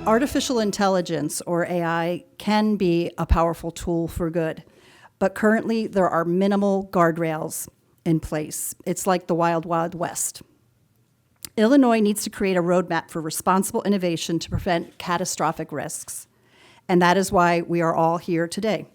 Artificial intelligence, or AI, can be a powerful tool for good, but currently there are minimal guardrails in place. It's like the wild, wild west. Illinois needs to create a roadmap for responsible innovation to prevent catastrophic risks, and that is why we are all here today.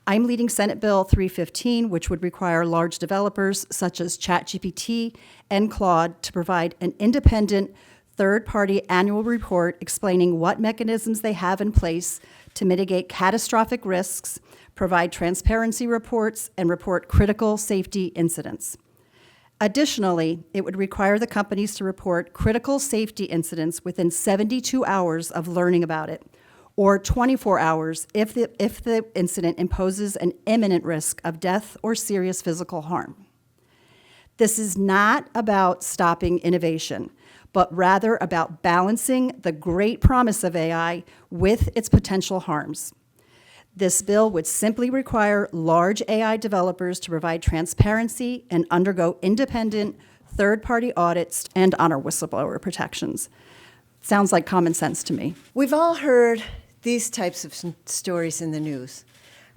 I'm leading Senate Bill 315, which would require large developers such as ChatGPT and Claude to provide an independent third-party annual report explaining what mechanisms they have in place to mitigate catastrophic risks, provide transparency reports, and report critical safety incidents. Additionally, it would require the companies to report critical safety incidents within 72 hours of learning about it, or 24 hours if the incident imposes an imminent risk of death or serious physical harm. This is not about stopping innovation, but rather about balancing the great promise of AI with its potential harms. This bill would simply require large AI developers to provide transparency and undergo independent third-party audits and honor whistleblower protections. Sounds like common sense to me. We've all heard these types of stories in the news.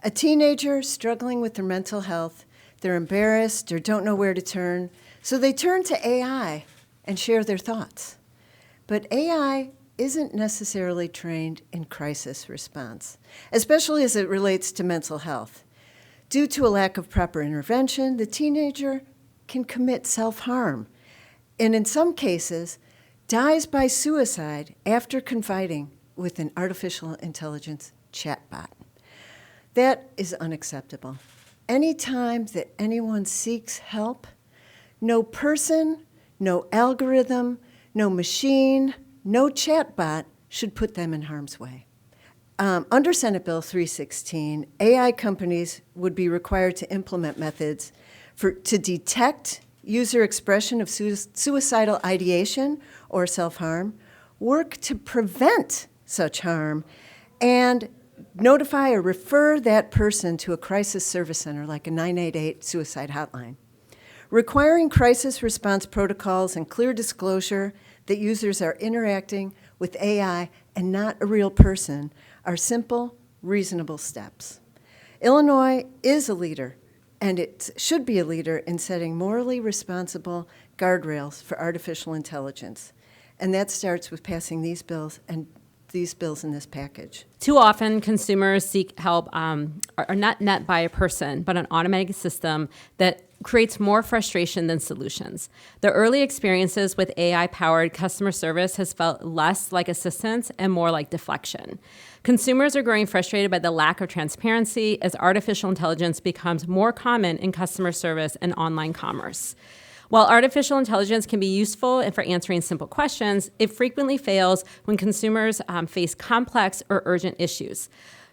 A teenager struggling with their mental health, they're embarrassed or don't know where to turn, so they turn to AI and share their thoughts. But AI isn't necessarily trained in crisis response, especially as it relates to mental health. Due to a lack of proper intervention, the teenager can commit self-harm, and in some cases, dies by suicide after confiding with an artificial intelligence chatbot. That is unacceptable. Anytime that anyone seeks help, no person, no algorithm, no machine, no chatbot should put them in harm's way. Under Senate Bill 316, AI companies would be required to implement methods to detect user expression of suicidal ideation or self-harm, work to prevent such harm, and notify or refer that person to a crisis service center like a 988 suicide hotline. Requiring crisis response protocols and clear disclosure that users are interacting with AI and not a real person are simple, reasonable steps. Illinois is a leader, and it should be a leader in setting morally responsible guardrails for artificial intelligence. And that starts with passing these bills and these bills in this package. Too often, consumers seek help are not met by a person, but an automated system that creates more frustration than solutions. The early experiences with AI-powered customer service has felt less like assistance and more like deflection. Consumers are growing frustrated by the lack of transparency as artificial intelligence becomes more common in customer service and online commerce. While artificial intelligence can be useful for answering simple questions, it frequently fails when consumers face complex or urgent issues.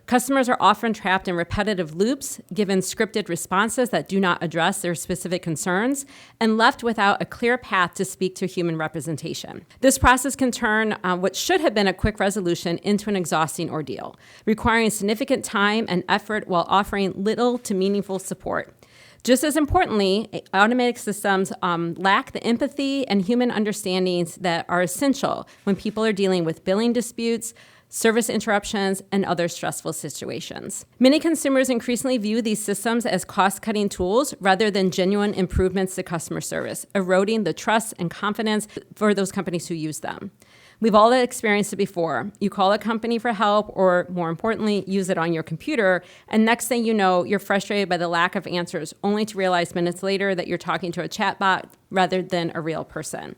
Customers are often trapped in repetitive loops, given scripted responses that do not address their specific concerns, and left without a clear path to speak to human representation. This process can turn what should have been a quick resolution into an exhausting ordeal, requiring significant time and effort while offering little to meaningful support. Just as importantly, automatic systems lack the empathy and human understandings that are essential when people are dealing with billing disputes, service interruptions, and other stressful situations. Many consumers increasingly view these systems as cost-cutting tools rather than genuine improvements to customer service, eroding the trust and confidence for those companies who use them. We've all experienced it before. You call a company for help, or more importantly, use it on your computer, and next thing you know, you're frustrated by the lack of answers, only to realize minutes later that you're talking to a chatbot rather than a real person.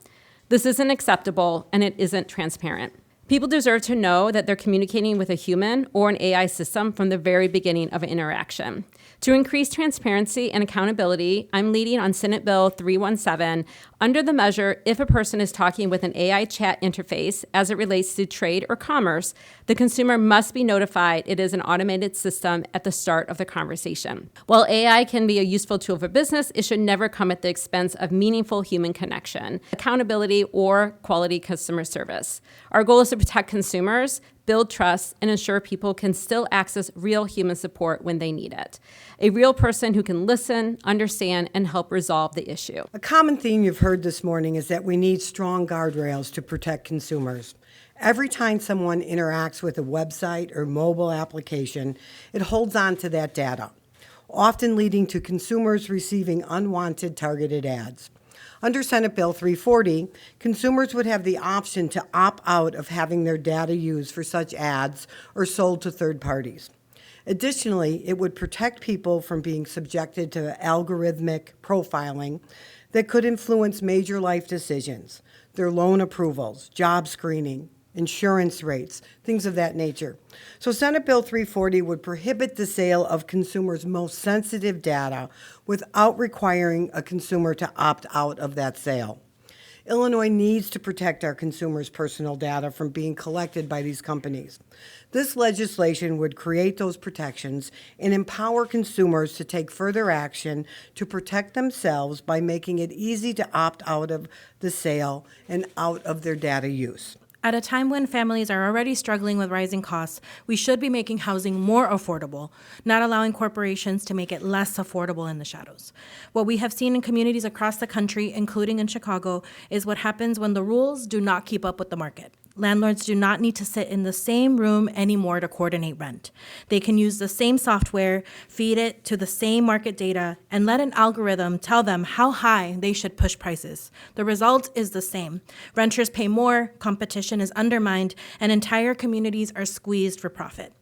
This isn't acceptable, and it isn't transparent. People deserve to know that they're communicating with a human or an AI system from the very beginning of an interaction. To increase transparency and accountability, I'm leading on Senate Bill 317 under the measure if a person is talking with an AI chat interface as it relates to trade or commerce, the consumer must be notified it is an automated system at the start of the conversation. While AI can be a useful tool for business, it should never come at the expense of meaningful human connection, accountability, or quality customer service. Our goal is to to protect consumers, build trust, and ensure people can still access real human support when they need it. A real person who can listen, understand, and help resolve the issue. A common theme you've heard this morning is that we need strong guardrails to protect consumers. Every time someone interacts with a website or mobile application, it holds on to that data, often leading to consumers receiving unwanted targeted ads. Under Senate Bill 340, consumers would have the option to opt out of having their data used for such ads or sold to third parties. Additionally, it would protect people from being subjected to algorithmic profiling that could influence major life decisions, their loan approvals, job screening, insurance rates, things of that nature. So Senate Bill 340 would prohibit the sale of consumers' most sensitive data without requiring a consumer to opt out of that sale. Illinois needs to protect our consumers' personal data from being collected by these companies. This legislation would create those protections and empower consumers to take further action to protect themselves by making it easy to opt out of the sale and out of their data use. At a time when families are already struggling with rising costs, we should be making housing more affordable, not allowing corporations to make it less affordable in the shadows. What we have seen in communities across the country, including in Chicago, is what happens when the rules do not keep up with the market. Landlords do not need to sit in the same room anymore to coordinate rent. They can use the same software, feed it to the same market data, and let an algorithm tell them how high they should push prices. The result is the same. Renters pay more, competition is undermined, and entire communities are squeezed for profit.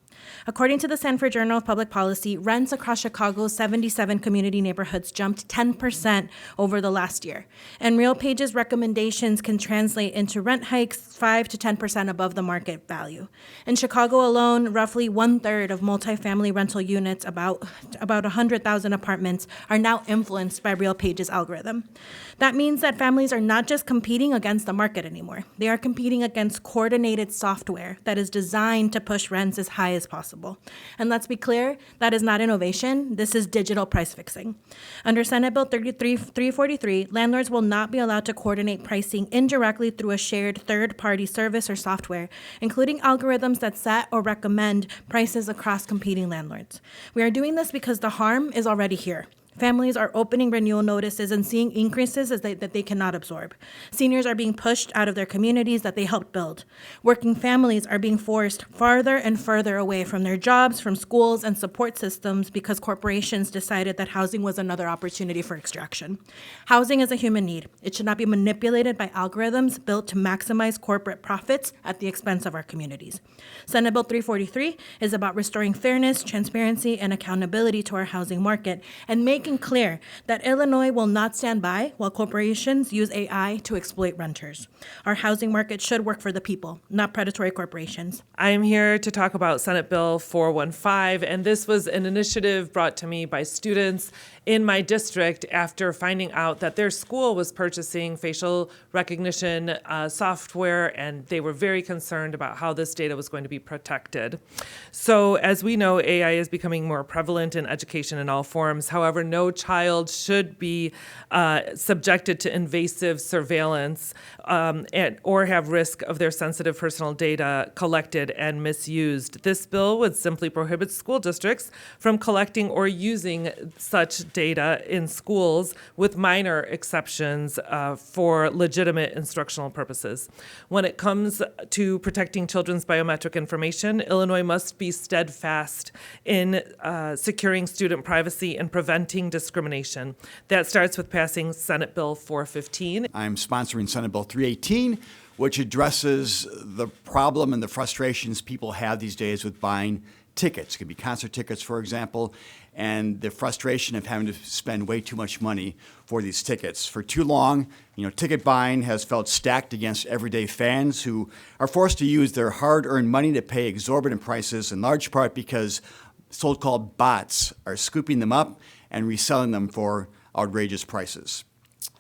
According to the Sanford Journal of Public Policy, rents across Chicago's 77 community neighborhoods jumped 10% over the last year. And RealPage's recommendations can translate into rent hikes 5 to 10% above the market value. In Chicago alone, roughly 1/3 of multifamily rental units, about 100,000 apartments, are now influenced by RealPage's algorithm. That means that families are not just competing against the market anymore. They are competing against coordinated software that is designed to push rents as high as possible. And let's be clear, that is not innovation. This is digital price fixing. Under Senate Bill 343, landlords will not be allowed to coordinate pricing indirectly through a shared third-party service or software, including algorithms that set or recommend prices across competing landlords. We are doing this because the harm is already here. Families are opening renewal notices and seeing increases that they cannot absorb. Seniors are being pushed out of their communities that they helped build. Working families are being forced farther and further away from their jobs, from schools, and support systems because corporations decided that housing was another opportunity for extraction. Housing is a human need. It should not be manipulated by algorithms built to maximize corporate profits at the expense of our communities. Senate Bill 343 is about restoring fairness, transparency, and accountability to our housing market and making clear that Illinois will not stand by while corporations use AI to exploit renters. Our housing market should work for the people, not predatory corporations. I'm here to talk about Senate Bill 415, and this was an initiative brought to me by students in my district after finding out that their school was purchasing facial recognition software, and they were very concerned about how this data was going to be protected. So as we know, AI is becoming more prevalent in education in all forms. However, no child should be subjected to invasive surveillance or have risk of their sensitive personal data collected and misused. This bill would simply prohibit school districts from collecting or using such data in schools with minor exceptions for legitimate instructional purposes. When it comes to protecting children's biometric information, Illinois must be steadfast in securing student privacy and preventing discrimination. That starts with passing Senate Bill 415. I'm sponsoring Senate Bill 318, which addresses the problem and the frustrations people have these days with buying tickets. It could be concert tickets, for example, and the frustration of having to spend way too much money for these tickets. For too long, ticket buying has felt stacked against everyday fans who are forced to use their hard-earned money to pay exorbitant prices, in large part because so-called bots are scooping them up and reselling them for outrageous prices.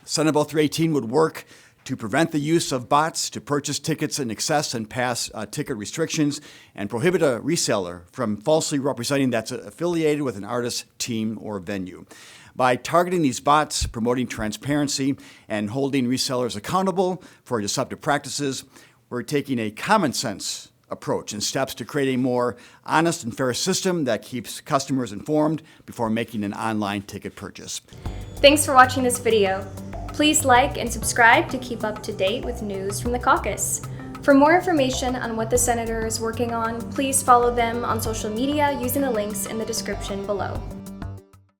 Senate Bill 318 would work to prevent the use of bots to purchase tickets in excess and pass ticket restrictions, and prohibit a reseller from falsely representing that's affiliated with an artist, team, or venue. By targeting these bots, promoting transparency, and holding resellers accountable for deceptive practices, We're taking a common sense approach and steps to create a more honest and fair system that keeps customers informed before making an online ticket purchase. Thanks for watching this video. Please like and subscribe to keep up to date with news from the caucus. For more information on what the senator is working on, please follow them on social media using the links in the description below.